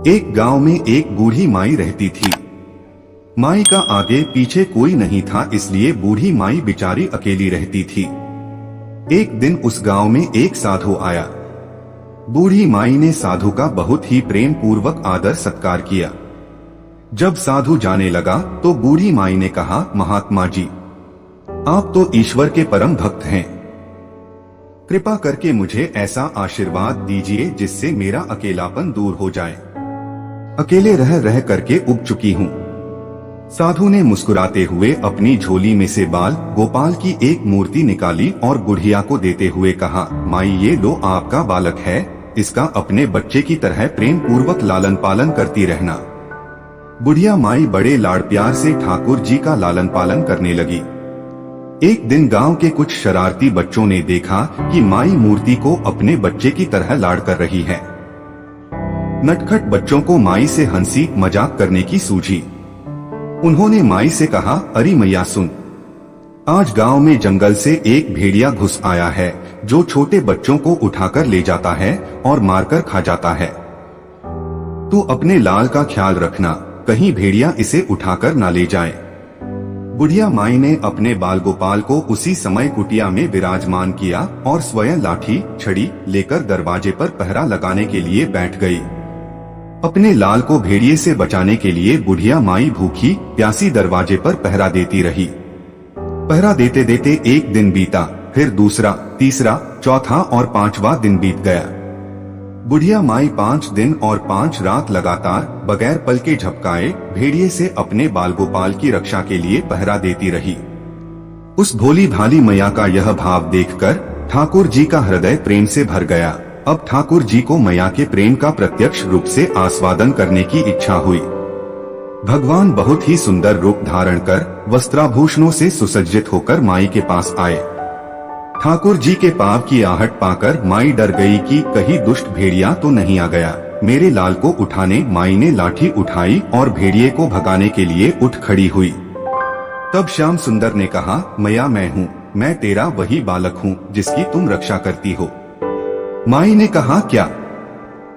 एक गांव में एक बूढ़ी माई रहती थी। माई का आगे पीछे कोई नहीं था, इसलिए बूढ़ी माई बेचारी अकेली रहती थी। एक दिन उस गांव में एक साधु आया। बूढ़ी माई ने साधु का बहुत ही प्रेम पूर्वक आदर सत्कार किया। जब साधु जाने लगा तो बूढ़ी माई ने कहा, महात्मा जी, आप तो ईश्वर के परम भक्त हैं। कृपा करके मुझे ऐसा आशीर्वाद दीजिए जिससे मेरा अकेलापन दूर हो जाए। अकेले रह रह करके उब चुकी हूँ। साधु ने मुस्कुराते हुए अपनी झोली में से बाल गोपाल की एक मूर्ति निकाली और बुढ़िया को देते हुए कहा, माई ये लो आपका बालक है, इसका अपने बच्चे की तरह प्रेम पूर्वक लालन पालन करती रहना। बुढ़िया माई बड़े लाड़ प्यार से ठाकुर जी का लालन पालन करने लगी। एक दिन गांव के कुछ शरारती बच्चों ने देखा कि माई मूर्ति को अपने बच्चे की तरह लाड़ कर रही है। नटखट बच्चों को माई से हंसी मजाक करने की सूझी। उन्होंने माई से कहा, अरे मैया सुन, आज गांव में जंगल से एक भेड़िया घुस आया है जो छोटे बच्चों को उठाकर ले जाता है और मारकर खा जाता है। तू अपने लाल का ख्याल रखना, कहीं भेड़िया इसे उठाकर ना ले जाए। बुढ़िया माई ने अपने बाल गोपाल को उसी समय कुटिया में विराजमान किया और स्वयं लाठी छड़ी लेकर दरवाजे पर पहरा लगाने के लिए बैठ गई। अपने लाल को भेड़िए से बचाने के लिए बुढ़िया माई भूखी प्यासी दरवाजे पर पहरा देती रही। पहरा देते देते एक दिन बीता, फिर दूसरा, तीसरा, चौथा और पांचवा दिन बीत गया। बुढ़िया माई 5 दिन और 5 रात लगातार बगैर पल के झपकाए भेड़िए से अपने बाल गोपाल की रक्षा के लिए पहरा देती रही। उस भोली भाली मैया का यह भाव देखकर ठाकुर जी का हृदय प्रेम से भर गया। अब ठाकुर जी को मैया के प्रेम का प्रत्यक्ष रूप से आस्वादन करने की इच्छा हुई। भगवान बहुत ही सुंदर रूप धारण कर वस्त्राभूषणों से सुसज्जित होकर माई के पास आए। ठाकुर जी के पाव की आहट पाकर माई डर गई कि कहीं दुष्ट भेड़िया तो नहीं आ गया। मेरे लाल को उठाने माई ने लाठी उठाई और भेड़िए को भगाने के लिए उठ खड़ी हुई। तब श्याम सुंदर ने कहा, मैया मैं हूँ, मैं तेरा वही बालक हूँ जिसकी तुम रक्षा करती हो। माई ने कहा, क्या?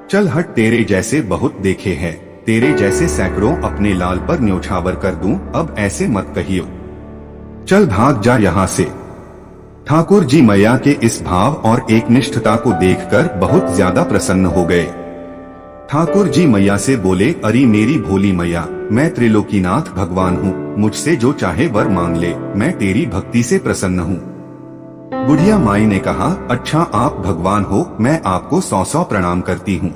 चल हट, तेरे जैसे बहुत देखे हैं, तेरे जैसे सैकड़ों अपने लाल पर न्योछावर कर दूं, अब ऐसे मत कहियो, चल भाग जा यहाँ से। ठाकुर जी मैया के इस भाव और एक निष्ठता को देखकर बहुत ज्यादा प्रसन्न हो गए। ठाकुर जी मैया से बोले, अरे मेरी भोली मैया, मैं त्रिलोकीनाथ भगवान हूँ, मुझसे जो चाहे वर मांग ले, मैं तेरी भक्ति से प्रसन्न हूँ। बुढ़िया माई ने कहा, अच्छा आप भगवान हो, मैं आपको 100 प्रणाम करती हूँ।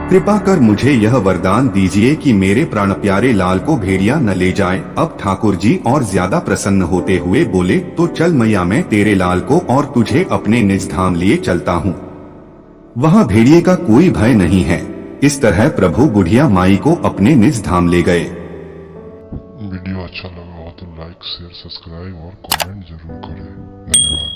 कृपा कर मुझे यह वरदान दीजिए कि मेरे प्राण प्यारे लाल को भेड़िया न ले जाए। अब ठाकुर जी और ज्यादा प्रसन्न होते हुए बोले, तो चल मैया, मैं तेरे लाल को और तुझे अपने निज धाम लिए चलता हूँ, वहाँ भेड़िए का कोई भय नहीं है। इस तरह प्रभु बुढ़िया माई को अपने निज धाम ले गए। वीडियो अच्छा लगा हो तो लाइक शेयर सब्सक्राइब और कमेंट जरूर करें। धन्यवाद।